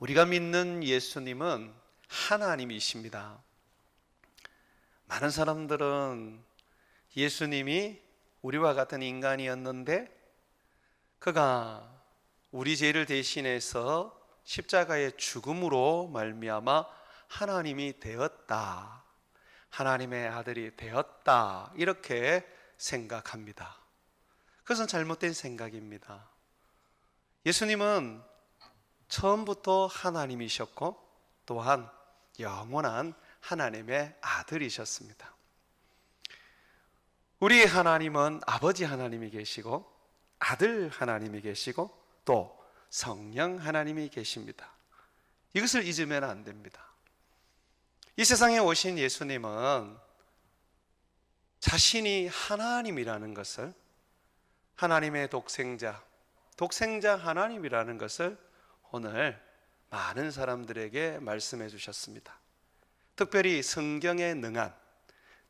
우리가 믿는 예수님은 하나님이십니다. 많은 사람들은 예수님이 우리와 같은 인간이었는데 그가 우리 죄를 대신해서 십자가의 죽음으로 말미암아 하나님이 되었다, 하나님의 아들이 되었다, 이렇게 생각합니다. 그것은 잘못된 생각입니다. 예수님은 처음부터 하나님이셨고 또한 영원한 하나님의 아들이셨습니다. 우리의 하나님은 아버지 하나님이 계시고 아들 하나님이 계시고 또 성령 하나님이 계십니다. 이것을 잊으면 안 됩니다. 이 세상에 오신 예수님은 자신이 하나님이라는 것을, 하나님의 독생자 하나님이라는 것을 오늘 많은 사람들에게 말씀해 주셨습니다. 특별히 성경에 능한,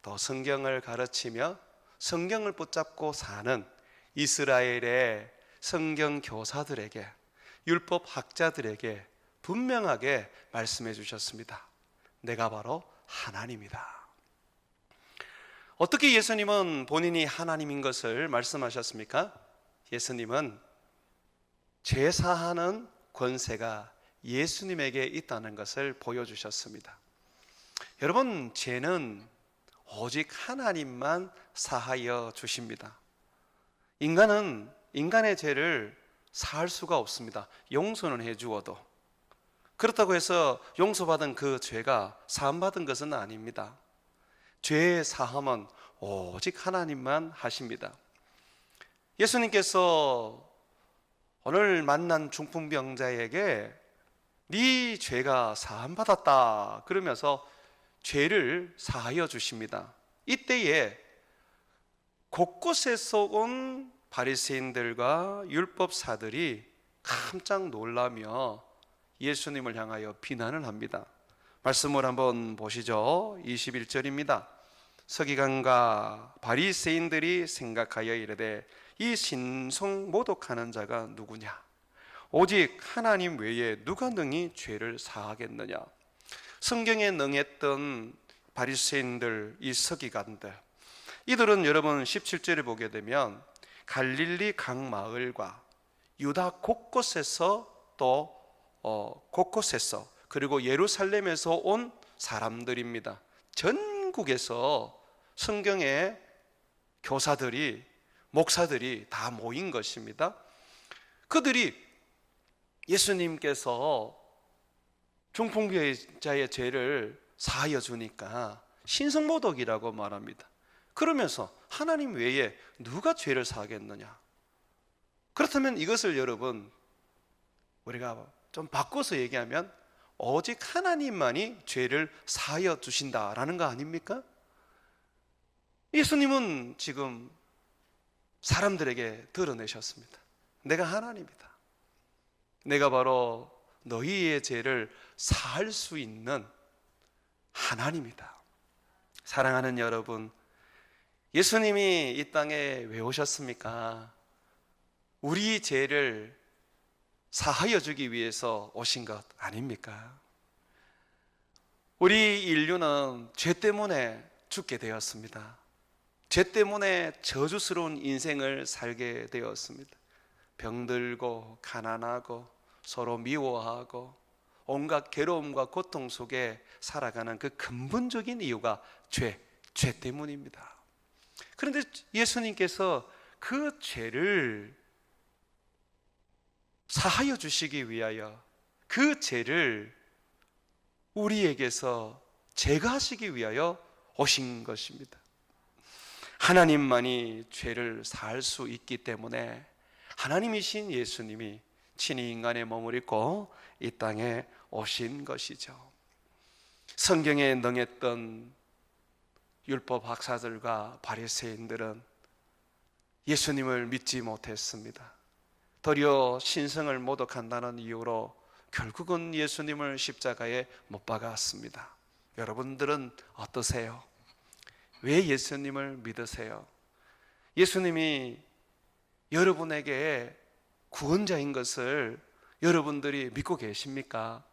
또 성경을 가르치며 성경을 붙잡고 사는 이스라엘의 성경 교사들에게, 율법 학자들에게 분명하게 말씀해 주셨습니다. 내가 바로 하나님이다. 어떻게 예수님은 본인이 하나님인 것을 말씀하셨습니까? 예수님은 제사하는 권세가 예수님에게 있다는 것을 보여주셨습니다. 여러분, 죄는 오직 하나님만 사하여 주십니다. 인간은 인간의 죄를 사할 수가 없습니다. 용서는 해주어도. 그렇다고 해서 용서받은 그 죄가 사함받은 것은 아닙니다. 죄의 사함은 오직 하나님만 하십니다. 예수님께서 오늘 만난 중풍병자에게 네 죄가 사함받았다 그러면서 죄를 사하여 주십니다. 이때에 곳곳에서 온 바리새인들과 율법사들이 깜짝 놀라며 예수님을 향하여 비난을 합니다. 말씀을 한번 보시죠. 21절입니다. 서기관과 바리새인들이 생각하여 이르되 이 신성 모독하는 자가 누구냐? 오직 하나님 외에 누가 능히 죄를 사하겠느냐? 성경에 능했던 바리새인들, 이 서기관들, 이들은 여러분 17절에 보게 되면 갈릴리 각 마을과 유다 곳곳에서 또 곳곳에서 그리고 예루살렘에서 온 사람들입니다. 전국에서 성경의 교사들이, 목사들이 다 모인 것입니다. 그들이 예수님께서 중풍병자의 죄를 사하여 주니까 신성모독이라고 말합니다. 그러면서 하나님 외에 누가 죄를 사하겠느냐? 그렇다면 이것을 여러분, 우리가 좀 바꿔서 얘기하면 오직 하나님만이 죄를 사하여 주신다라는 거 아닙니까? 예수님은 지금 사람들에게 드러내셨습니다. 내가 하나님이다. 내가 바로 너희의 죄를 사할 수 있는 하나님이다. 사랑하는 여러분, 예수님이 이 땅에 왜 오셨습니까? 우리 죄를 사하여 주기 위해서 오신 것 아닙니까? 우리 인류는 죄 때문에 죽게 되었습니다. 죄 때문에 저주스러운 인생을 살게 되었습니다. 병들고 가난하고 서로 미워하고 온갖 괴로움과 고통 속에 살아가는 그 근본적인 이유가 죄 때문입니다. 그런데 예수님께서 그 죄를 사하여 주시기 위하여 그 죄를 우리에게서 제거하시기 위하여 오신 것입니다. 하나님만이 죄를 사할 수 있기 때문에 하나님이신 예수님이 친히 인간의 몸을 입고 이 땅에 오신 것이죠. 성경에 능했던 율법 학사들과 바리새인들은 예수님을 믿지 못했습니다. 도리어 신성을 모독한다는 이유로 결국은 예수님을 십자가에 못 박았습니다. 여러분들은 어떠세요? 왜 예수님을 믿으세요? 예수님이 여러분에게 구원자인 것을 여러분들이 믿고 계십니까?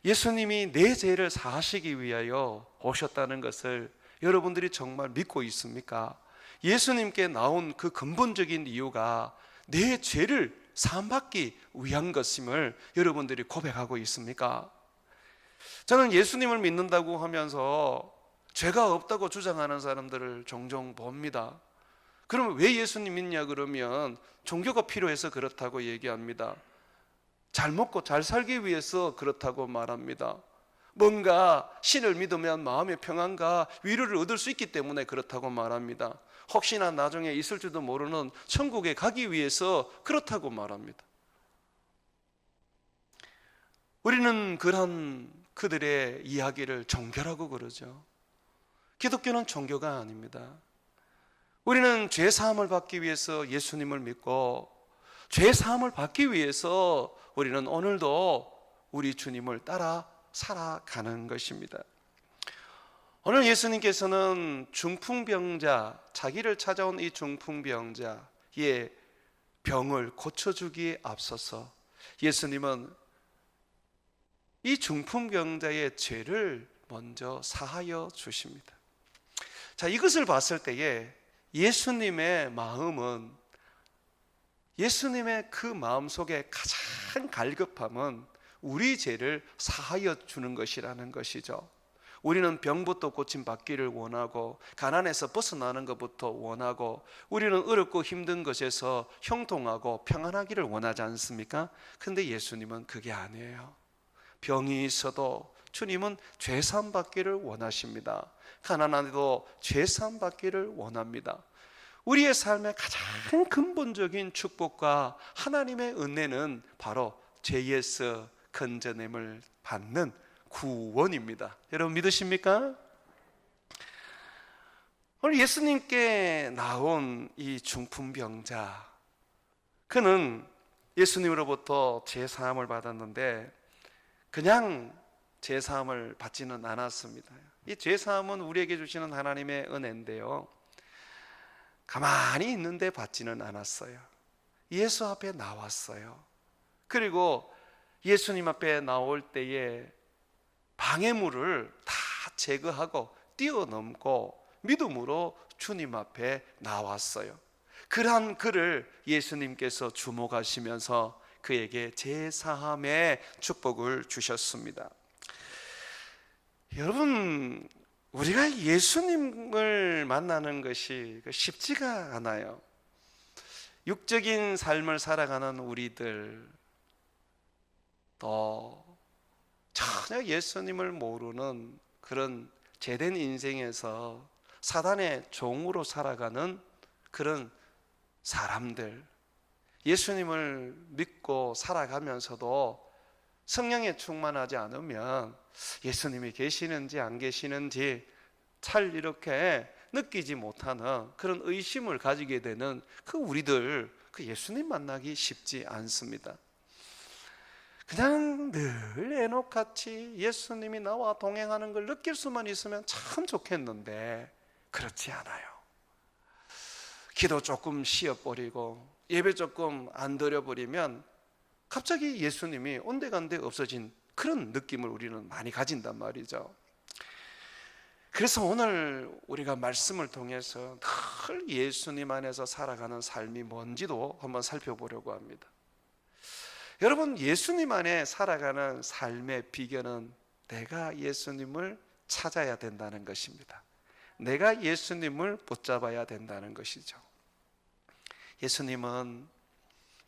예수님이 내 죄를 사하시기 위하여 오셨다는 것을 여러분들이 정말 믿고 있습니까? 예수님께 나온 그 근본적인 이유가 내 죄를 사함받기 위한 것임을 여러분들이 고백하고 있습니까? 저는 예수님을 믿는다고 하면서 죄가 없다고 주장하는 사람들을 종종 봅니다. 그러면 왜 예수님 믿냐 그러면 종교가 필요해서 그렇다고 얘기합니다. 잘 먹고 잘 살기 위해서 그렇다고 말합니다. 뭔가 신을 믿으면 마음의 평안과 위로를 얻을 수 있기 때문에 그렇다고 말합니다. 혹시나 나중에 있을지도 모르는 천국에 가기 위해서 그렇다고 말합니다. 우리는 그런 그들의 이야기를 종교라고 그러죠. 기독교는 종교가 아닙니다. 우리는 죄 사함을 받기 위해서 예수님을 믿고 죄 사함을 받기 위해서 우리는 오늘도 우리 주님을 따라 살아가는 것입니다. 오늘 예수님께서는 중풍병자, 자기를 찾아온 이 중풍병자의 병을 고쳐주기에 앞서서 예수님은 이 중풍병자의 죄를 먼저 사하여 주십니다. 자, 이것을 봤을 때에 예수님의 마음은, 예수님의 그 마음속에 가장 갈급함은 우리 죄를 사하여 주는 것이라는 것이죠. 우리는 병부터 고침받기를 원하고 가난에서 벗어나는 것부터 원하고 우리는 어렵고 힘든 것에서 형통하고 평안하기를 원하지 않습니까? 근데 예수님은 그게 아니에요. 병이 있어도 주님은 죄사함 받기를 원하십니다. 가난한데도 죄사함 받기를 원합니다. 우리의 삶의 가장 근본적인 축복과 하나님의 은혜는 바로 죄에서 건져냄을 받는 구원입니다. 여러분 믿으십니까? 오늘 예수님께 나온 이 중풍병자, 그는 예수님으로부터 죄사함을 받았는데 그냥 죄사함을 받지는 않았습니다. 이 죄사함은 우리에게 주시는 하나님의 은혜인데요, 가만히 있는데 받지는 않았어요. 예수 앞에 나왔어요. 그리고 예수님 앞에 나올 때에 방해물을 다 제거하고 뛰어넘고 믿음으로 주님 앞에 나왔어요. 그러한 그를 예수님께서 주목하시면서 그에게 제사함의 축복을 주셨습니다. 여러분, 우리가 예수님을 만나는 것이 쉽지가 않아요. 육적인 삶을 살아가는 우리들, 또 전혀 예수님을 모르는 그런 죄된 인생에서 사단의 종으로 살아가는 그런 사람들, 예수님을 믿고 살아가면서도 성령에 충만하지 않으면 예수님이 계시는지 안 계시는지 잘 이렇게 느끼지 못하는 그런 의심을 가지게 되는 그 우리들, 그 예수님 만나기 쉽지 않습니다. 그냥 늘 애녹같이 예수님이 나와 동행하는 걸 느낄 수만 있으면 참 좋겠는데 그렇지 않아요. 기도 조금 쉬어버리고 예배 조금 안 드려버리면 갑자기 예수님이 온데간데 없어진 그런 느낌을 우리는 많이 가진단 말이죠. 그래서 오늘 우리가 말씀을 통해서 늘 예수님 안에서 살아가는 삶이 뭔지도 한번 살펴보려고 합니다. 여러분, 예수님 안에 살아가는 삶의 비결은 내가 예수님을 찾아야 된다는 것입니다. 내가 예수님을 붙잡아야 된다는 것이죠. 예수님은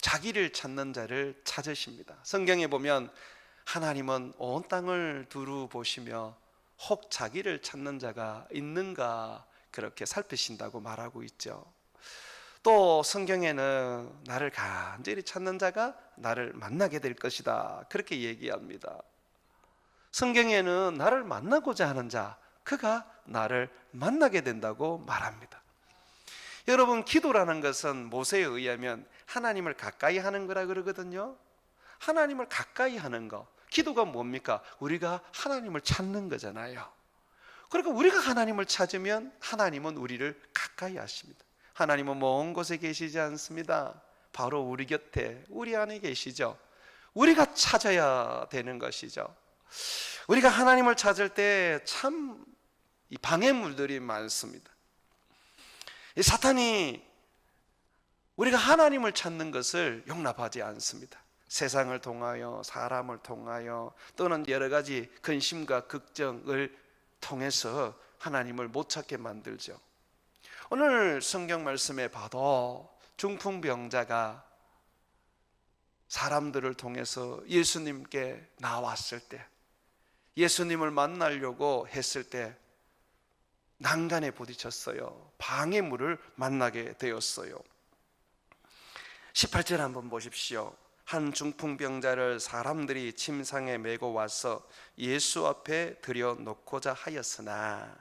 자기를 찾는 자를 찾으십니다. 성경에 보면 하나님은 온 땅을 두루 보시며 혹 자기를 찾는 자가 있는가 그렇게 살피신다고 말하고 있죠. 또 성경에는 나를 간절히 찾는 자가 나를 만나게 될 것이다 그렇게 얘기합니다. 성경에는 나를 만나고자 하는 자, 그가 나를 만나게 된다고 말합니다. 여러분, 기도라는 것은 모세에 의하면 하나님을 가까이 하는 거라 그러거든요. 하나님을 가까이 하는 거, 기도가 뭡니까? 우리가 하나님을 찾는 거잖아요. 그러니까 우리가 하나님을 찾으면 하나님은 우리를 가까이 하십니다. 하나님은 먼 곳에 계시지 않습니다. 바로 우리 곁에, 우리 안에 계시죠. 우리가 찾아야 되는 것이죠. 우리가 하나님을 찾을 때 참 방해물들이 많습니다. 이 사탄이 우리가 하나님을 찾는 것을 용납하지 않습니다. 세상을 통하여, 사람을 통하여, 또는 여러 가지 근심과 걱정을 통해서 하나님을 못 찾게 만들죠. 오늘 성경 말씀에 봐도 중풍병자가 사람들을 통해서 예수님께 나왔을 때, 예수님을 만나려고 했을 때 난간에 부딪혔어요. 방해물을 만나게 되었어요. 18절 한번 보십시오. 한 중풍병자를 사람들이 침상에 메고 와서 예수 앞에 들여놓고자 하였으나,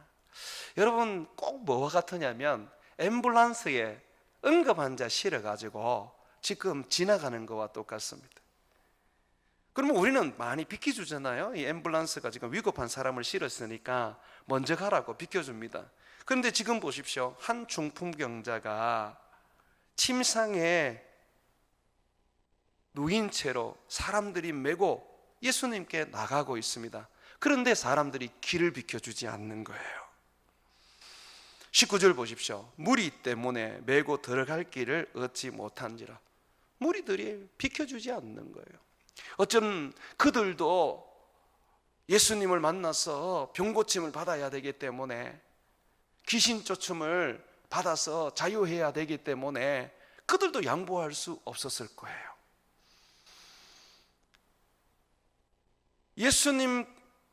여러분 꼭 뭐와 같으냐면 앰뷸런스에 응급환자 실어가지고 지금 지나가는 것과 똑같습니다. 그러면 우리는 많이 비켜주잖아요. 이 앰뷸런스가 지금 위급한 사람을 실었으니까 먼저 가라고 비켜줍니다. 그런데 지금 보십시오. 한 중풍병자가 침상에 누인 채로 사람들이 메고 예수님께 나가고 있습니다. 그런데 사람들이 길을 비켜주지 않는 거예요. 19절 보십시오. 무리 때문에 메고 들어갈 길을 얻지 못한지라. 무리들이 비켜주지 않는 거예요. 어쩜 그들도 예수님을 만나서 병고침을 받아야 되기 때문에, 귀신 쫓음을 받아서 자유해야 되기 때문에 그들도 양보할 수 없었을 거예요.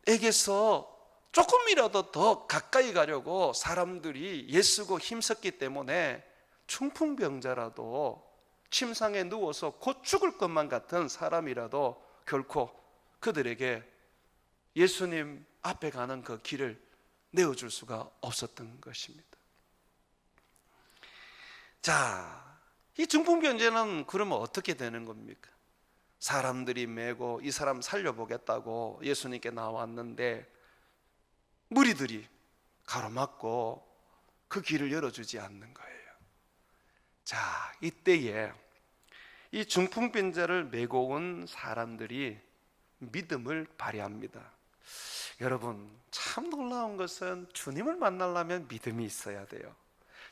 예수님에게서 조금이라도 더 가까이 가려고 사람들이 애쓰고 힘썼기 때문에 중풍병자라도 침상에 누워서 곧 죽을 것만 같은 사람이라도 결코 그들에게 예수님 앞에 가는 그 길을 내어줄 수가 없었던 것입니다. 자, 이 중풍병자는 그러면 어떻게 되는 겁니까? 사람들이 메고 이 사람 살려보겠다고 예수님께 나왔는데 무리들이 가로막고 그 길을 열어주지 않는 거예요. 자, 이때에 이 중풍병자를 메고 온 사람들이 믿음을 발휘합니다. 여러분, 참 놀라운 것은 주님을 만나려면 믿음이 있어야 돼요.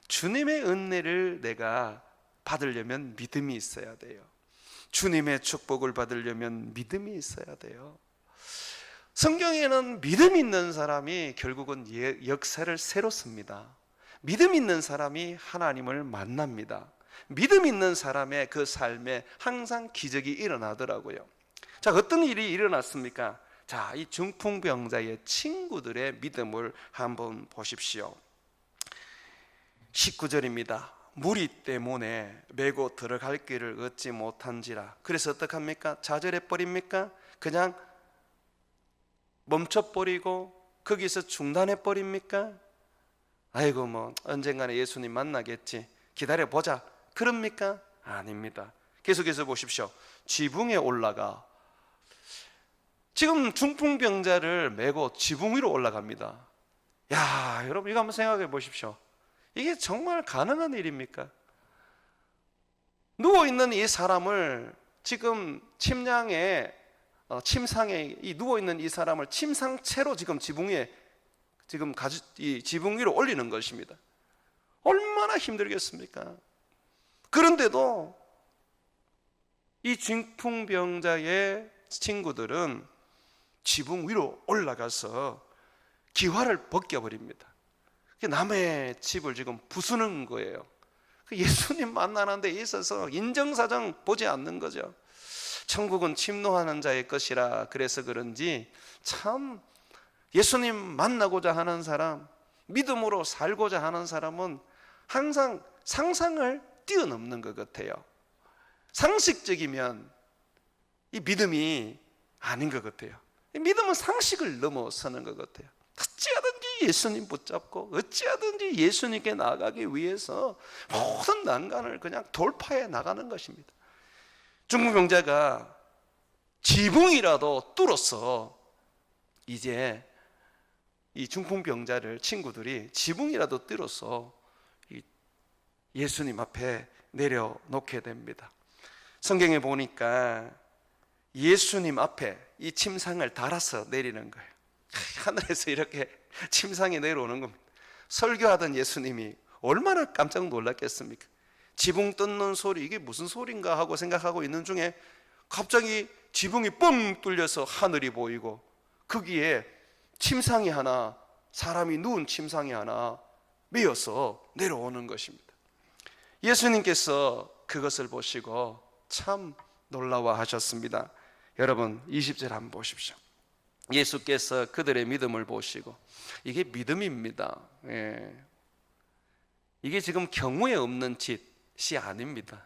주님의 은혜를 내가 받으려면 믿음이 있어야 돼요. 주님의 축복을 받으려면 믿음이 있어야 돼요. 성경에는 믿음 있는 사람이 결국은 역사를 새로 씁니다. 믿음 있는 사람이 하나님을 만납니다. 믿음 있는 사람의 그 삶에 항상 기적이 일어나더라고요. 자, 어떤 일이 일어났습니까? 자, 이 중풍병자의 친구들의 믿음을 한번 보십시오. 19절입니다. 무리 때문에 메고 들어갈 길을 얻지 못한지라. 그래서 어떡합니까? 좌절해버립니까? 그냥 멈춰버리고 거기서 중단해버립니까? 아이고 뭐 언젠가는 예수님 만나겠지, 기다려보자, 그럽니까? 아닙니다. 계속해서 보십시오. 지붕에 올라가, 지금 중풍병자를 메고 지붕 위로 올라갑니다. 야, 여러분 이거 한번 생각해 보십시오. 이게 정말 가능한 일입니까? 누워있는 이 사람을 지금 침상에 이 누워있는 이 사람을 침상채로 지금 지붕 위에 이 지붕 위로 올리는 것입니다. 얼마나 힘들겠습니까? 그런데도 이 중풍병자의 친구들은 지붕 위로 올라가서 기와를 벗겨버립니다. 남의 집을 지금 부수는 거예요. 예수님 만나는 데 있어서 인정사정 보지 않는 거죠. 천국은 침노하는 자의 것이라 그래서 그런지 참 예수님 만나고자 하는 사람, 믿음으로 살고자 하는 사람은 항상 상상을 뛰어넘는 것 같아요. 상식적이면 이 믿음이 아닌 것 같아요. 믿음은 상식을 넘어서는 것 같아요. 어찌하든지 예수님 붙잡고 어찌하든지 예수님께 나가기 위해서 모든 난간을 그냥 돌파해 나가는 것입니다. 중풍병자가 지붕이라도 뚫어서 이제 이 중풍병자를 친구들이 지붕이라도 뚫어서 예수님 앞에 내려놓게 됩니다. 성경에 보니까 예수님 앞에 이 침상을 달아서 내리는 거예요. 하늘에서 이렇게 침상이 내려오는 겁니다. 설교하던 예수님이 얼마나 깜짝 놀랐겠습니까? 지붕 뜯는 소리, 이게 무슨 소린가 하고 생각하고 있는 중에 갑자기 지붕이 뻥 뚫려서 하늘이 보이고 거기에 침상이 하나, 사람이 누운 침상이 하나 메어서 내려오는 것입니다. 예수님께서 그것을 보시고 참 놀라워하셨습니다. 여러분 20절 한번 보십시오. 예수께서 그들의 믿음을 보시고, 이게 믿음입니다. 이게 지금 경우에 없는 짓이 아닙니다.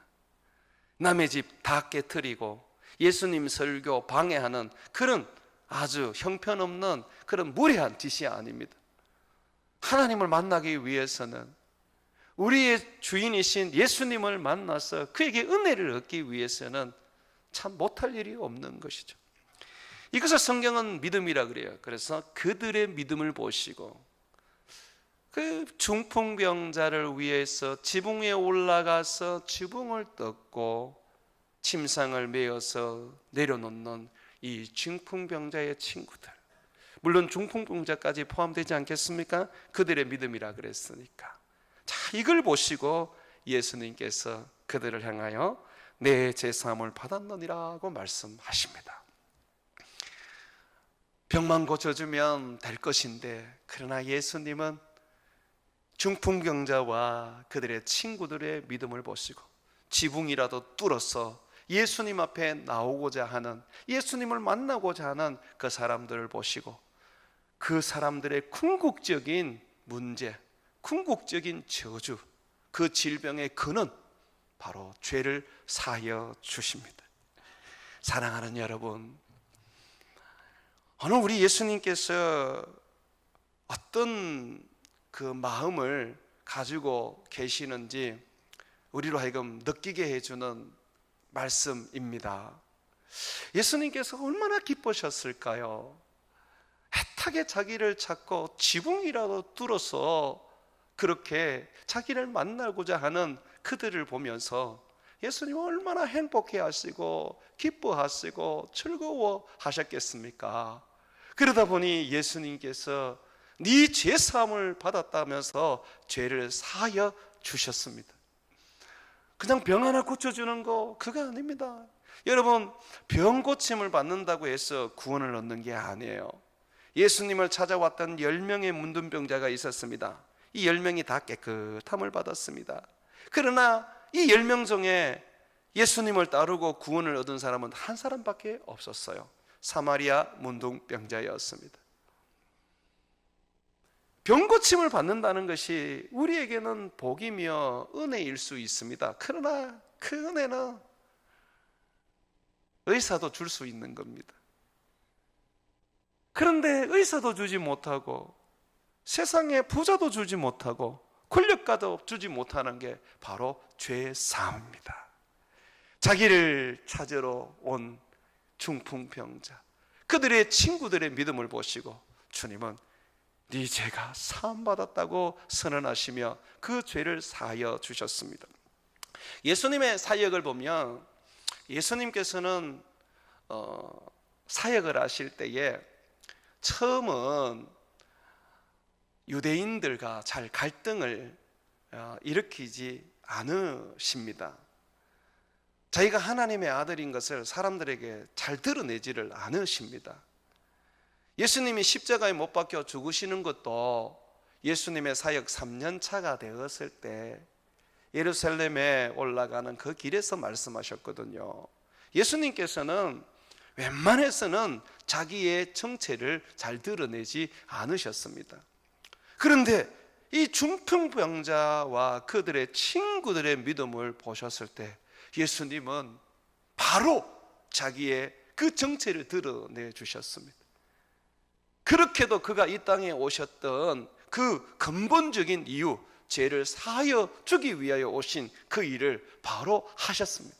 남의 집 다 깨트리고 예수님 설교 방해하는 그런 아주 형편없는 그런 무례한 짓이 아닙니다. 하나님을 만나기 위해서는, 우리의 주인이신 예수님을 만나서 그에게 은혜를 얻기 위해서는 참 못할 일이 없는 것이죠. 이것을 성경은 믿음이라 그래요. 그래서 그들의 믿음을 보시고, 그 중풍병자를 위해서 지붕 위에 올라가서 지붕을 뜯고 침상을 메어서 내려놓는 이 중풍병자의 친구들, 물론 중풍병자까지 포함되지 않겠습니까? 그들의 믿음이라 그랬으니까. 자, 이걸 보시고 예수님께서 그들을 향하여 내 제사함을 받았느니라고 말씀하십니다. 병만 고쳐주면 될 것인데, 그러나 예수님은 중풍병자와 그들의 친구들의 믿음을 보시고 지붕이라도 뚫어서 예수님 앞에 나오고자 하는, 예수님을 만나고자 하는 그 사람들을 보시고 그 사람들의 궁극적인 문제, 궁극적인 저주, 그 질병의 근원, 바로 죄를 사하여 주십니다. 사랑하는 여러분, 오늘 우리 예수님께서 어떤 그 마음을 가지고 계시는지 우리로 하여금 느끼게 해주는 말씀입니다. 예수님께서 얼마나 기쁘셨을까요? 애타게 자기를 찾고 지붕이라도 뚫어서 그렇게 자기를 만나고자 하는 그들을 보면서 예수님 얼마나 행복해 하시고 기뻐하시고 즐거워하셨겠습니까? 그러다 보니 예수님께서 네 죄사함을 받았다면서 죄를 사하여 주셨습니다. 그냥 병 하나 고쳐주는 거 그거 아닙니다. 여러분, 병 고침을 받는다고 해서 구원을 얻는 게 아니에요. 예수님을 찾아왔던 10명의 문둥병자가 있었습니다. 이 10명이 다 깨끗함을 받았습니다. 그러나 이 10명 중에 예수님을 따르고 구원을 얻은 사람은 한 사람밖에 없었어요. 사마리아 문둥병자였습니다. 병고침을 받는다는 것이 우리에게는 복이며 은혜일 수 있습니다. 그러나 그 은혜는 의사도 줄 수 있는 겁니다. 그런데 의사도 주지 못하고 세상에 부자도 주지 못하고 권력가도 주지 못하는 게 바로 죄 사함입니다. 자기를 찾으러 온 중풍병자, 그들의 친구들의 믿음을 보시고 주님은 네 죄가 사함받았다고 선언하시며 그 죄를 사하여 주셨습니다. 예수님의 사역을 보면 예수님께서는 사역을 하실 때에 처음은 유대인들과 잘 갈등을 일으키지 않으십니다. 자기가 하나님의 아들인 것을 사람들에게 잘 드러내지를 않으십니다. 예수님이 십자가에 못 박혀 죽으시는 것도 예수님의 사역 3년 차가 되었을 때 예루살렘에 올라가는 그 길에서 말씀하셨거든요. 예수님께서는 웬만해서는 자기의 정체를 잘 드러내지 않으셨습니다. 그런데 이 중풍병자와 그들의 친구들의 믿음을 보셨을 때 예수님은 바로 자기의 그 정체를 드러내 주셨습니다. 그렇게도 그가 이 땅에 오셨던 그 근본적인 이유, 죄를 사하여 주기 위하여 오신 그 일을 바로 하셨습니다.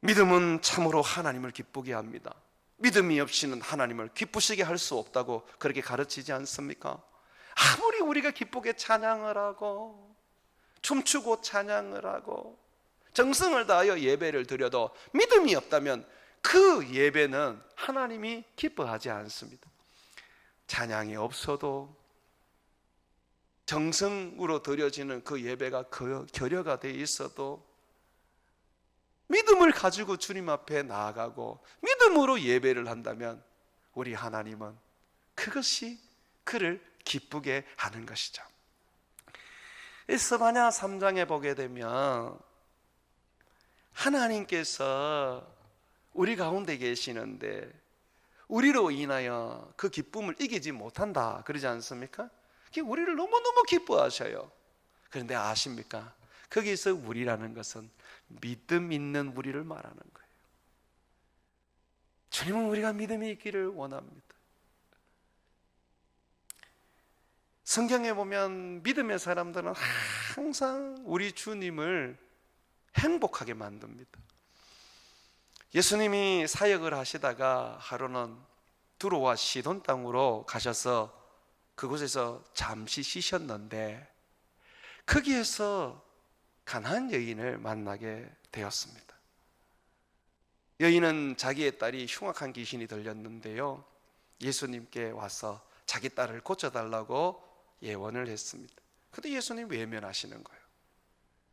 믿음은 참으로 하나님을 기쁘게 합니다. 믿음이 없이는 하나님을 기쁘시게 할 수 없다고 그렇게 가르치지 않습니까? 아무리 우리가 기쁘게 찬양을 하고 춤추고 찬양을 하고 정성을 다하여 예배를 드려도 믿음이 없다면 그 예배는 하나님이 기뻐하지 않습니다. 찬양이 없어도 정성으로 드려지는 그 예배가 결여가 돼 있어도 믿음을 가지고 주님 앞에 나아가고 믿음으로 예배를 한다면 우리 하나님은 그것이 그를 기쁘게 하는 것이죠. 스바냐 3장에 보게 되면 하나님께서 우리 가운데 계시는데 우리로 인하여 그 기쁨을 이기지 못한다 그러지 않습니까? 우리를 너무너무 기뻐하셔요. 그런데 아십니까? 거기서 우리라는 것은 믿음 있는 우리를 말하는 거예요. 주님은 우리가 믿음이 있기를 원합니다. 성경에 보면 믿음의 사람들은 항상 우리 주님을 행복하게 만듭니다. 예수님이 사역을 하시다가 하루는 두로와 시돈 땅으로 가셔서 그곳에서 잠시 쉬셨는데 거기에서 가나안 여인을 만나게 되었습니다. 여인은 자기의 딸이 흉악한 귀신이 들렸는데요, 예수님께 와서 자기 딸을 고쳐달라고 예원을 했습니다. 그런데 예수님 외면하시는 거예요.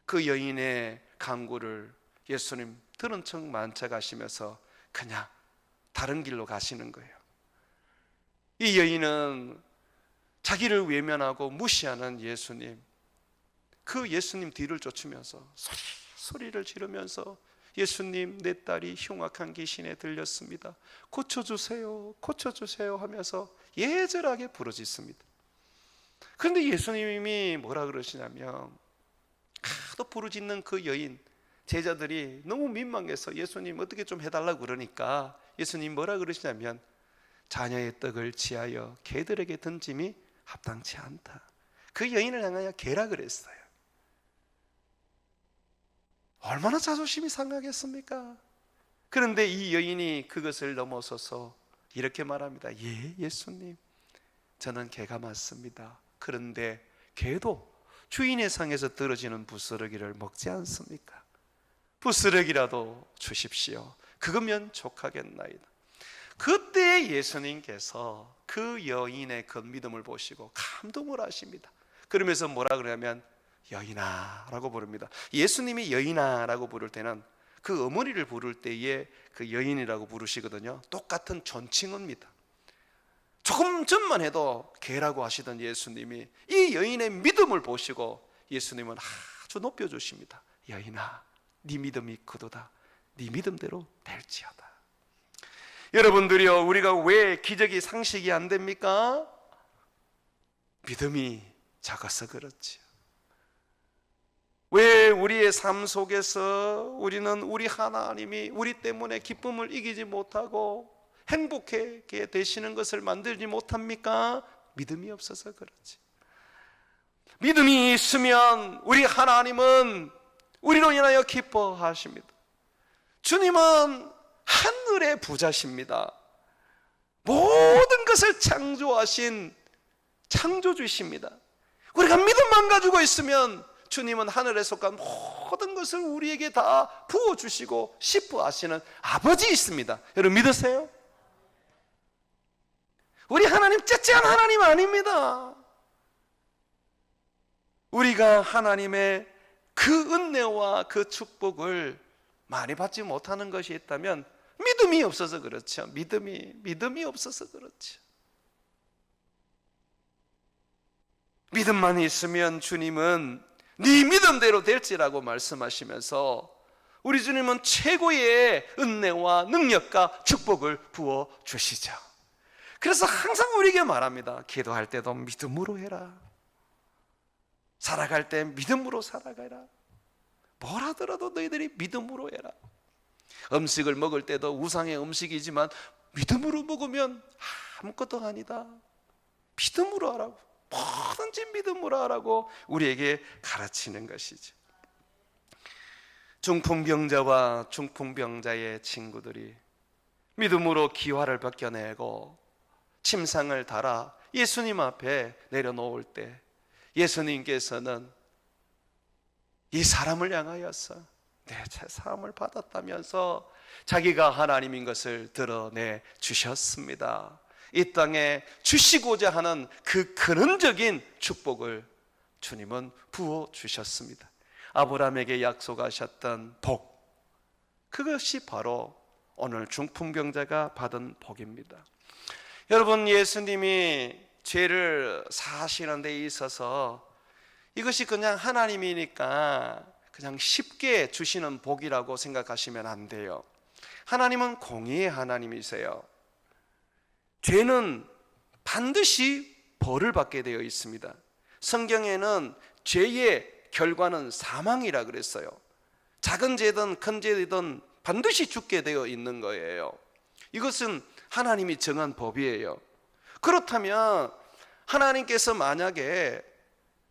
그 여인의 간구를 예수님 들은 척 만척하시면서 그냥 다른 길로 가시는 거예요. 이 여인은 자기를 외면하고 무시하는 예수님, 그 예수님 뒤를 쫓으면서 소리를 지르면서 예수님, 내 딸이 흉악한 귀신에 들렸습니다. 고쳐주세요, 고쳐주세요 하면서 예절하게 부르짖습니다. 그런데 예수님이 뭐라 그러시냐면, 하도 부르짖는 그 여인, 제자들이 너무 민망해서 예수님 어떻게 좀 해달라고 그러니까 예수님 뭐라 그러시냐면, 자녀의 떡을 취하여 개들에게 던짐이 합당치 않다. 그 여인을 향하여 개라 그랬어요. 얼마나 자존심이 상하겠습니까? 그런데 이 여인이 그것을 넘어서서 이렇게 말합니다. 예, 예수님, 저는 개가 맞습니다. 그런데 개도 주인의 상에서 떨어지는 부스러기를 먹지 않습니까? 부스러기라도 주십시오. 그거면 족하겠나이다. 그때 예수님께서 그 여인의 그 믿음을 보시고 감동을 하십니다. 그러면서 뭐라 그러냐면 여인아 라고 부릅니다. 예수님이 여인아 라고 부를 때는 그 어머니를 부를 때에 그 여인이라고 부르시거든요. 똑같은 존칭어입니다. 조금 전만 해도 개라고 하시던 예수님이 이 여인의 믿음을 보시고 예수님은 아주 높여주십니다. 여인아, 네 믿음이 크도다. 네 믿음대로 될지어다. 여러분들이요, 우리가 왜 기적이 상식이 안 됩니까? 믿음이 작아서 그렇지요. 왜 우리의 삶 속에서 우리는 우리 하나님이 우리 때문에 기쁨을 이기지 못하고 행복하게 되시는 것을 만들지 못합니까? 믿음이 없어서 그렇지. 믿음이 있으면 우리 하나님은 우리로 인하여 기뻐하십니다. 주님은 하늘의 부자십니다. 모든 것을 창조하신 창조주이십니다. 우리가 믿음만 가지고 있으면 주님은 하늘에 속한 모든 것을 우리에게 다 부어주시고 싶어하시는 아버지 있습니다. 여러분 믿으세요? 우리 하나님 째째한 하나님 아닙니다. 우리가 하나님의 그 은혜와 그 축복을 많이 받지 못하는 것이 있다면 믿음이 없어서 그렇죠. 믿음이 없어서 그렇죠. 믿음만 있으면 주님은 네 믿음대로 될지라고 말씀하시면서 우리 주님은 최고의 은혜와 능력과 축복을 부어 주시죠. 그래서 항상 우리에게 말합니다. 기도할 때도 믿음으로 해라. 살아갈 때 믿음으로 살아가라. 뭘 하더라도 너희들이 믿음으로 해라. 음식을 먹을 때도 우상의 음식이지만 믿음으로 먹으면 아무것도 아니다. 믿음으로 하라고. 뭐든지 믿음으로 하라고 우리에게 가르치는 것이죠. 중풍병자와 중풍병자의 친구들이 믿음으로 기화를 벗겨내고 침상을 달아 예수님 앞에 내려놓을 때 예수님께서는 이 사람을 향하여서 내 죄사함을 받았다면서 자기가 하나님인 것을 드러내 주셨습니다. 이 땅에 주시고자 하는 그 근원적인 축복을 주님은 부어 주셨습니다. 아브라함에게 약속하셨던 복, 그것이 바로 오늘 중풍병자가 받은 복입니다. 여러분, 예수님이 죄를 사하시는 데 있어서 이것이 그냥 하나님이니까 그냥 쉽게 주시는 복이라고 생각하시면 안 돼요. 하나님은 공의의 하나님이세요. 죄는 반드시 벌을 받게 되어 있습니다. 성경에는 죄의 결과는 사망이라 그랬어요. 작은 죄든 큰 죄든 반드시 죽게 되어 있는 거예요. 이것은 하나님이 정한 법이에요. 그렇다면 하나님께서 만약에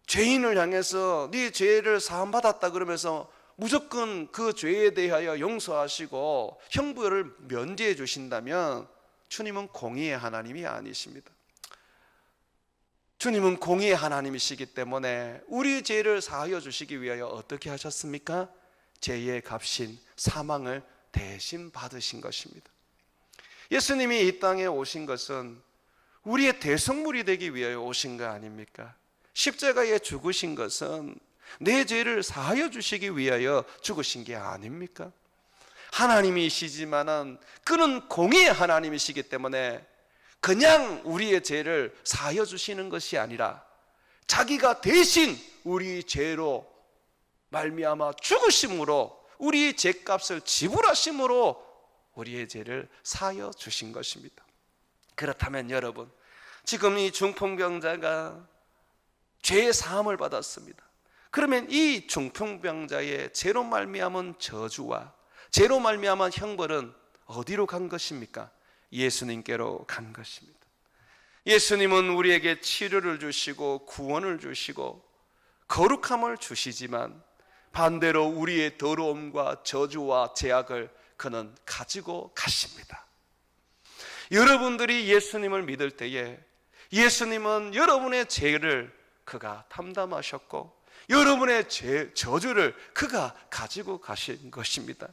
죄인을 향해서 네 죄를 사함받았다 그러면서 무조건 그 죄에 대하여 용서하시고 형벌을 면제해 주신다면 주님은 공의의 하나님이 아니십니다. 주님은 공의의 하나님이시기 때문에 우리 죄를 사하여 주시기 위하여 어떻게 하셨습니까? 죄의 값인 사망을 대신 받으신 것입니다. 예수님이 이 땅에 오신 것은 우리의 대속물이 되기 위하여 오신 거 아닙니까? 십자가에 죽으신 것은 내 죄를 사하여 주시기 위하여 죽으신 게 아닙니까? 하나님이시지만은 그는 공의의 하나님이시기 때문에 그냥 우리의 죄를 사하여 주시는 것이 아니라 자기가 대신 우리 죄로 말미암아 죽으심으로 우리의 죄값을 지불하심으로 우리의 죄를 사하여 주신 것입니다. 그렇다면 여러분, 지금 이 중풍병자가 죄의 사함을 받았습니다. 그러면 이 중풍병자의 죄로 말미암은 저주와 죄로 말미암은 형벌은 어디로 간 것입니까? 예수님께로 간 것입니다. 예수님은 우리에게 치료를 주시고 구원을 주시고 거룩함을 주시지만 반대로 우리의 더러움과 저주와 죄악을 그는 가지고 가십니다. 여러분들이 예수님을 믿을 때에 예수님은 여러분의 죄를 그가 담당하셨고 여러분의 저주를 그가 가지고 가신 것입니다.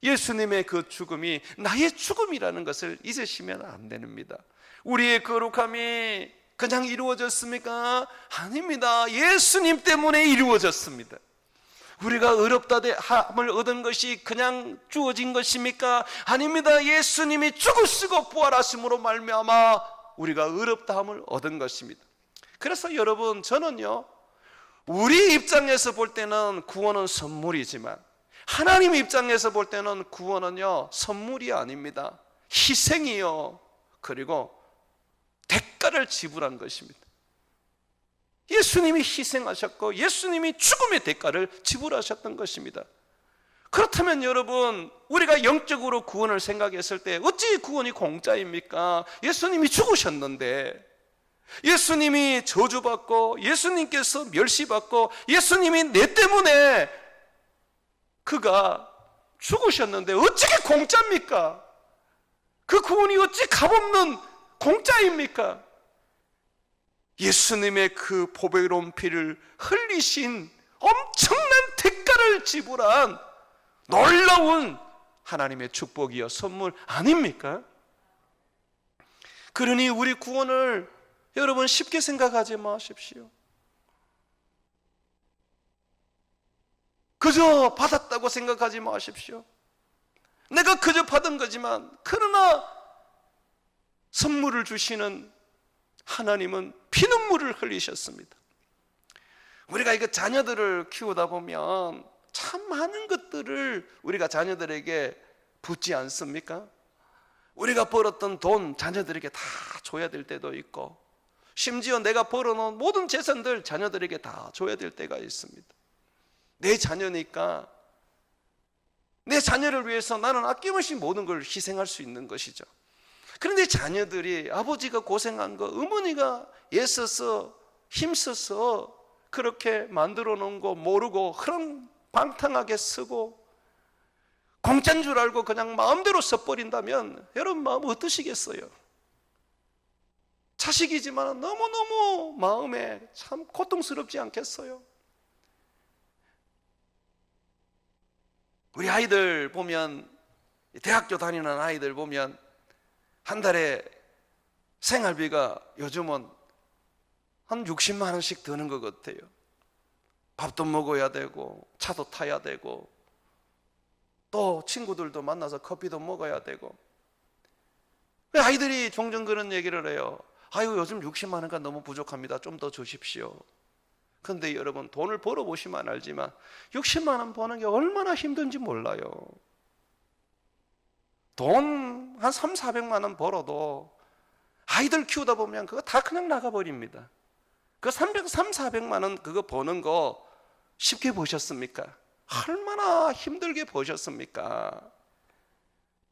예수님의 그 죽음이 나의 죽음이라는 것을 잊으시면 안 됩니다. 우리의 거룩함이 그냥 이루어졌습니까? 아닙니다. 예수님 때문에 이루어졌습니다. 우리가 의롭다함을 얻은 것이 그냥 주어진 것입니까? 아닙니다. 예수님이 죽으시고 부활하심으로 말미암아 우리가 의롭다함을 얻은 것입니다. 그래서 여러분, 저는요, 우리 입장에서 볼 때는 구원은 선물이지만 하나님 입장에서 볼 때는 구원은요, 선물이 아닙니다. 희생이요, 그리고 대가를 지불한 것입니다. 예수님이 희생하셨고 예수님이 죽음의 대가를 지불하셨던 것입니다. 그렇다면 여러분, 우리가 영적으로 구원을 생각했을 때 어찌 구원이 공짜입니까? 예수님이 죽으셨는데, 예수님이 저주받고 예수님께서 멸시받고 예수님이 내 때문에 그가 죽으셨는데 어찌게 공짜입니까? 그 구원이 어찌 값없는 공짜입니까? 예수님의 그 보배로운 피를 흘리신 엄청난 대가를 지불한 놀라운 하나님의 축복이여 선물 아닙니까? 그러니 우리 구원을 여러분 쉽게 생각하지 마십시오. 그저 받았다고 생각하지 마십시오. 내가 그저 받은 거지만 그러나 선물을 주시는 하나님은 피눈물을 흘리셨습니다. 우리가 이거 자녀들을 키우다 보면 참 많은 것들을 우리가 자녀들에게 붓지 않습니까? 우리가 벌었던 돈 자녀들에게 다 줘야 될 때도 있고, 심지어 내가 벌어놓은 모든 재산들 자녀들에게 다 줘야 될 때가 있습니다. 내 자녀니까 내 자녀를 위해서 나는 아낌없이 모든 걸 희생할 수 있는 것이죠. 그런데 자녀들이 아버지가 고생한 거, 어머니가 애써서 힘써서 그렇게 만들어 놓은 거 모르고 흐름방탕하게 쓰고 공짜인 줄 알고 그냥 마음대로 써버린다면 여러분 마음 어떠시겠어요? 자식이지만 너무너무 마음에 참 고통스럽지 않겠어요? 우리 아이들 보면, 대학교 다니는 아이들 보면 한 달에 생활비가 요즘은 한 60만 원씩 드는 것 같아요. 밥도 먹어야 되고 차도 타야 되고 또 친구들도 만나서 커피도 먹어야 되고. 아이들이 종종 그런 얘기를 해요. 아유, 요즘 60만 원가 너무 부족합니다. 좀 더 주십시오. 그런데 여러분, 돈을 벌어보시면 알지만 60만 원 버는 게 얼마나 힘든지 몰라요. 돈 한 3, 400만 원 벌어도 아이들 키우다 보면 그거 다 그냥 나가버립니다. 그 3, 400만 원 그거 버는 거 쉽게 버셨습니까? 얼마나 힘들게 버셨습니까?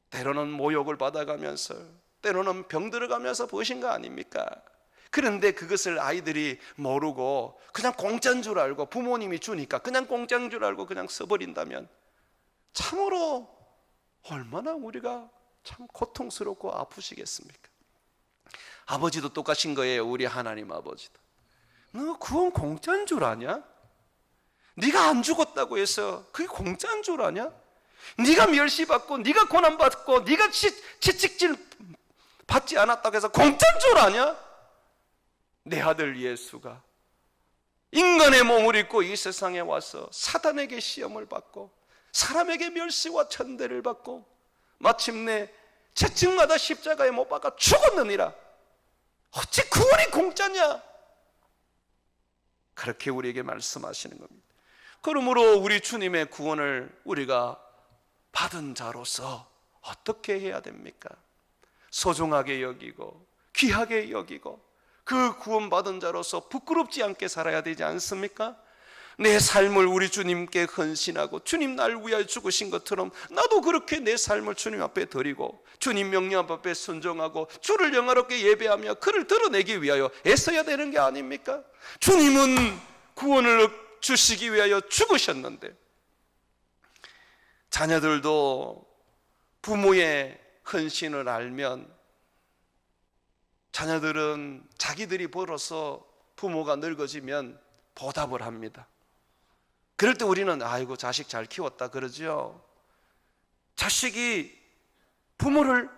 때로는 모욕을 받아가면서, 때로는 병 들어가면서 버신 거 아닙니까? 그런데 그것을 아이들이 모르고 그냥 공짜인 줄 알고, 부모님이 주니까 그냥 공짜인 줄 알고 그냥 써버린다면 참으로 얼마나 우리가 참 고통스럽고 아프시겠습니까? 아버지도 똑같은 거예요. 우리 하나님 아버지도. 너 구원 공짜인 줄 아냐? 네가 안 죽었다고 해서 그게 공짜인 줄 아냐? 네가 멸시받고 네가 고난받고 네가 채찍질 받지 않았다고 해서 공짜인 줄 아냐? 내 아들 예수가 인간의 몸을 입고 이 세상에 와서 사단에게 시험을 받고 사람에게 멸시와 천대를 받고 마침내 채찍마다 십자가에 못 박아 죽었느니라. 어찌 구원이 공짜냐? 그렇게 우리에게 말씀하시는 겁니다. 그러므로 우리 주님의 구원을 우리가 받은 자로서 어떻게 해야 됩니까? 소중하게 여기고 귀하게 여기고 그 구원받은 자로서 부끄럽지 않게 살아야 되지 않습니까? 내 삶을 우리 주님께 헌신하고 주님 날 위하여 죽으신 것처럼 나도 그렇게 내 삶을 주님 앞에 드리고 주님 명령 앞에 순종하고 주를 영화롭게 예배하며 그를 드러내기 위하여 애써야 되는 게 아닙니까? 주님은 구원을 주시기 위하여 죽으셨는데, 자녀들도 부모의 헌신을 알면 자녀들은 자기들이 벌어서 부모가 늙어지면 보답을 합니다. 그럴 때 우리는 아이고 자식 잘 키웠다 그러죠. 자식이 부모를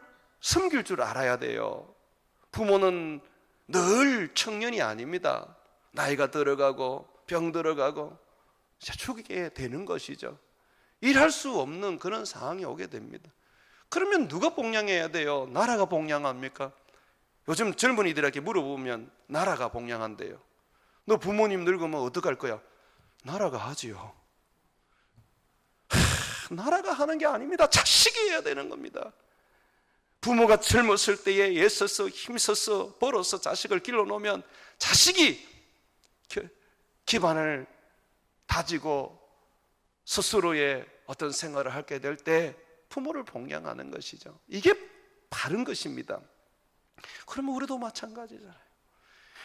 섬길 줄 알아야 돼요. 부모는 늘 청년이 아닙니다. 나이가 들어가고 병 들어가고 죽게 되는 것이죠. 일할 수 없는 그런 상황이 오게 됩니다. 그러면 누가 복양해야 돼요? 나라가 복양합니까? 요즘 젊은이들에게 물어보면 나라가 복양한대요. 너 부모님 늙으면 어떡할 거야? 나라가 하지요. 나라가 하는 게 아닙니다. 자식이 해야 되는 겁니다. 부모가 젊었을 때에 애써서 힘써서 벌어서 자식을 길러놓으면 자식이 기반을 다지고 스스로의 어떤 생활을 하게 될 때 부모를 복양하는 것이죠. 이게 바른 것입니다. 그러면 우리도 마찬가지잖아요.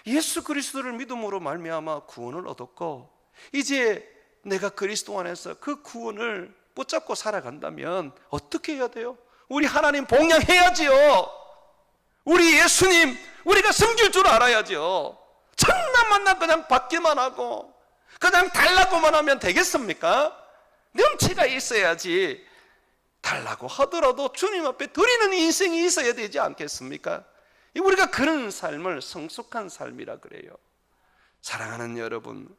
예수 그리스도를 믿음으로 말미암아 구원을 얻었고 이제 내가 그리스도 안에서 그 구원을 붙잡고 살아간다면 어떻게 해야 돼요? 우리 하나님 복양해야지요. 우리 예수님 우리가 섬길 줄 알아야죠. 천만 만나 그냥 받기만 하고 그냥 달라고만 하면 되겠습니까? 능치가 있어야지. 달라고 하더라도 주님 앞에 드리는 인생이 있어야 되지 않겠습니까? 우리가 그런 삶을 성숙한 삶이라 그래요. 사랑하는 여러분,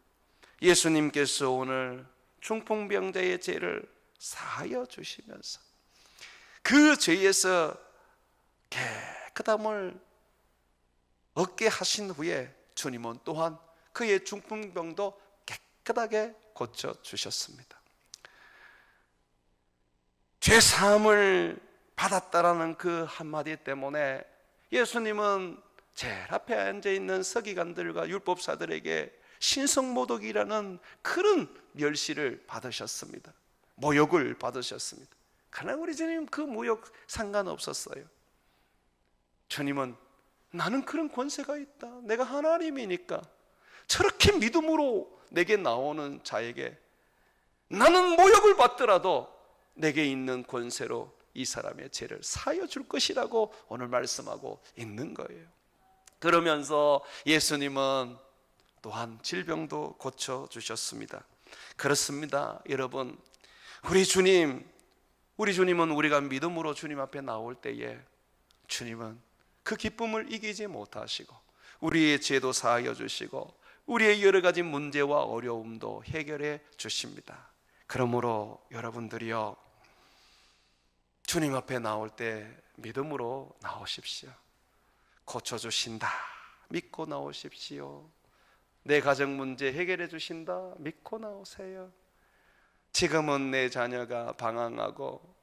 예수님께서 오늘 중풍병자의 죄를 사하여 주시면서 그 죄에서 깨끗함을 얻게 하신 후에 주님은 또한 그의 중풍병도 깨끗하게 고쳐주셨습니다. 죄사함을 받았다라는 그 한마디 때문에 예수님은 제일 앞에 앉아있는 서기관들과 율법사들에게 신성모독이라는 그런 멸시를 받으셨습니다. 모욕을 받으셨습니다. 그러나 우리 주님 그 모욕 상관없었어요. 주님은 나는 그런 권세가 있다. 내가 하나님이니까 저렇게 믿음으로 내게 나오는 자에게 나는 모욕을 받더라도 내게 있는 권세로 이 사람의 죄를 사하여 줄 것이라고 오늘 말씀하고 있는 거예요. 그러면서 예수님은 또한 질병도 고쳐주셨습니다. 그렇습니다. 여러분, 우리 주님은 우리가 믿음으로 주님 앞에 나올 때에 주님은 그 기쁨을 이기지 못하시고 우리의 죄도 사하여 주시고 우리의 여러 가지 문제와 어려움도 해결해 주십니다. 그러므로 여러분들이요, 주님 앞에 나올 때 믿음으로 나오십시오. 고쳐주신다 믿고 나오십시오. 내 가정 문제 해결해 주신다 믿고 나오세요. 지금은 내 자녀가 방황하고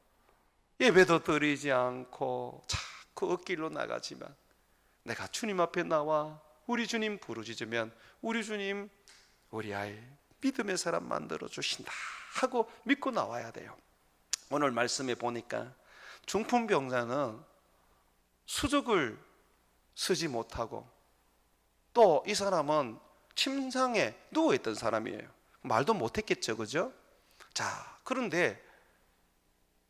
예배도 드리지 않고 자꾸 엇길로 나가지만 내가 주님 앞에 나와 우리 주님 부르짖으면 우리 주님 우리 아이 믿음의 사람 만들어 주신다 하고 믿고 나와야 돼요. 오늘 말씀에 보니까 중풍병자는 수족을 쓰지 못하고 또 이 사람은 침상에 누워있던 사람이에요. 말도 못했겠죠, 그죠? 자, 그런데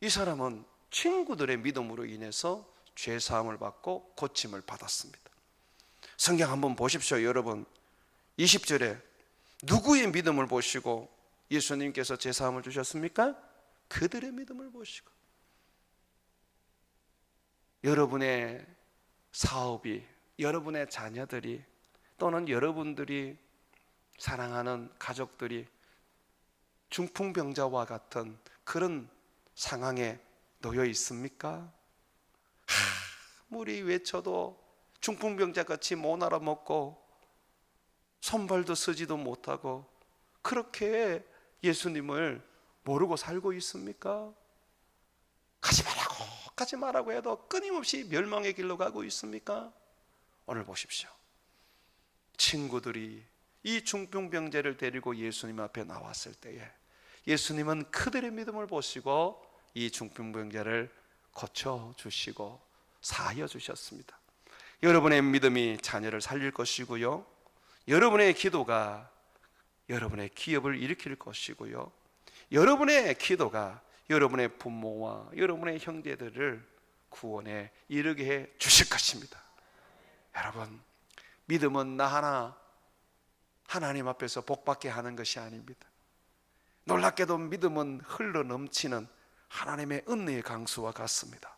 이 사람은 친구들의 믿음으로 인해서 죄사함을 받고 고침을 받았습니다. 성경 한번 보십시오, 여러분. 20절에 누구의 믿음을 보시고 예수님께서 죄사함을 주셨습니까? 그들의 믿음을 보시고. 여러분의 사업이, 여러분의 자녀들이 또는 여러분들이 사랑하는 가족들이 중풍병자와 같은 그런 상황에 놓여 있습니까? 아무리 외쳐도 중풍병자같이 못 알아먹고 손발도 쓰지도 못하고 그렇게 예수님을 모르고 살고 있습니까? 가지 말라고 해도 끊임없이 멸망의 길로 가고 있습니까? 오늘 보십시오. 친구들이 이 중풍병자를 데리고 예수님 앞에 나왔을 때에 예수님은 그들의 믿음을 보시고 이 중풍병자를 고쳐주시고 사하여 주셨습니다. 여러분의 믿음이 자녀를 살릴 것이고요, 여러분의 기도가 여러분의 기업을 일으킬 것이고요, 여러분의 기도가 여러분의 부모와 여러분의 형제들을 구원에 이르게 해 주실 것입니다. 여러분, 믿음은 나 하나 하나님 앞에서 복받게 하는 것이 아닙니다. 놀랍게도 믿음은 흘러 넘치는 하나님의 은혜의 강수와 같습니다.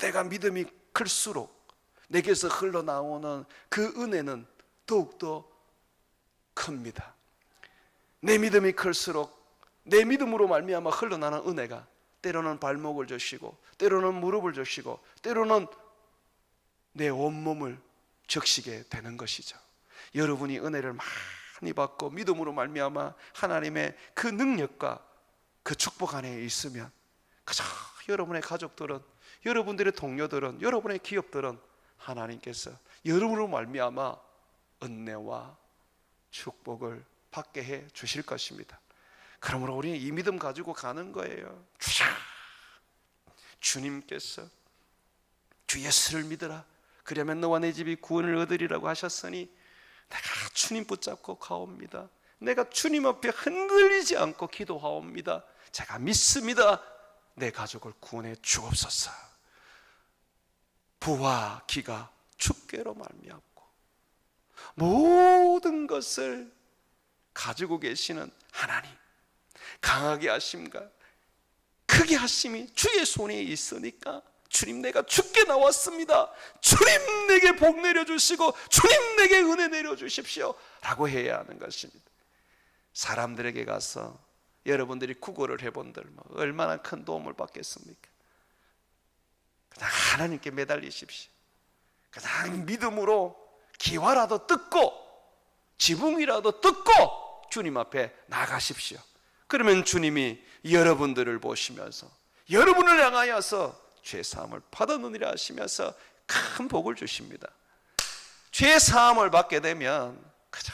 내가 믿음이 클수록 내게서 흘러나오는 그 은혜는 더욱더 큽니다. 내 믿음이 클수록 내 믿음으로 말미암아 흘러나는 은혜가 때로는 발목을 적시고 때로는 무릎을 적시고 때로는 내 온몸을 적시게 되는 것이죠. 여러분이 은혜를 많이 받고 믿음으로 말미암아 하나님의 그 능력과 그 축복 안에 있으면 그저 여러분의 가족들은, 여러분들의 동료들은, 여러분의 기업들은 하나님께서 여러분으로 말미암아 은혜와 축복을 받게 해 주실 것입니다. 그러므로 우리는 이 믿음 가지고 가는 거예요. 주님께서 주 예수를 믿으라, 그러면 너와 내 집이 구원을 얻으리라고 하셨으니 내가 주님 붙잡고 가옵니다. 내가 주님 앞에 흔들리지 않고 기도하옵니다. 제가 믿습니다. 내 가족을 구원해 주옵소서. 부와 기가 주께로 말미암고 모든 것을 가지고 계시는 하나님, 강하게 하심과 크게 하심이 주의 손에 있으니까 주님, 내가 주께 나왔습니다. 주님 내게 복 내려주시고 주님 내게 은혜 내려주십시오 라고 해야 하는 것입니다. 사람들에게 가서 여러분들이 구걸을 해본들 얼마나 큰 도움을 받겠습니까? 그냥 하나님께 매달리십시오. 그냥 믿음으로 기와라도 뜯고 지붕이라도 뜯고 주님 앞에 나가십시오. 그러면 주님이 여러분들을 보시면서 여러분을 향하여서 죄사함을 받았느니라 하시면서 큰 복을 주십니다. 죄사함을 받게 되면 그저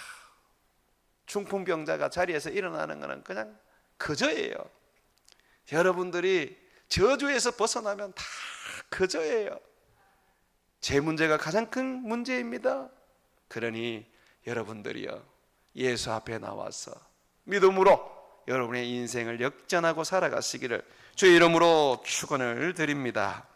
중풍병자가 자리에서 일어나는 것은 그냥 그저예요. 여러분들이 저주에서 벗어나면 다 그저예요. 제 문제가 가장 큰 문제입니다. 그러니 여러분들이요, 예수 앞에 나와서 믿음으로 여러분의 인생을 역전하고 살아가시기를 주의 이름으로 축원을 드립니다.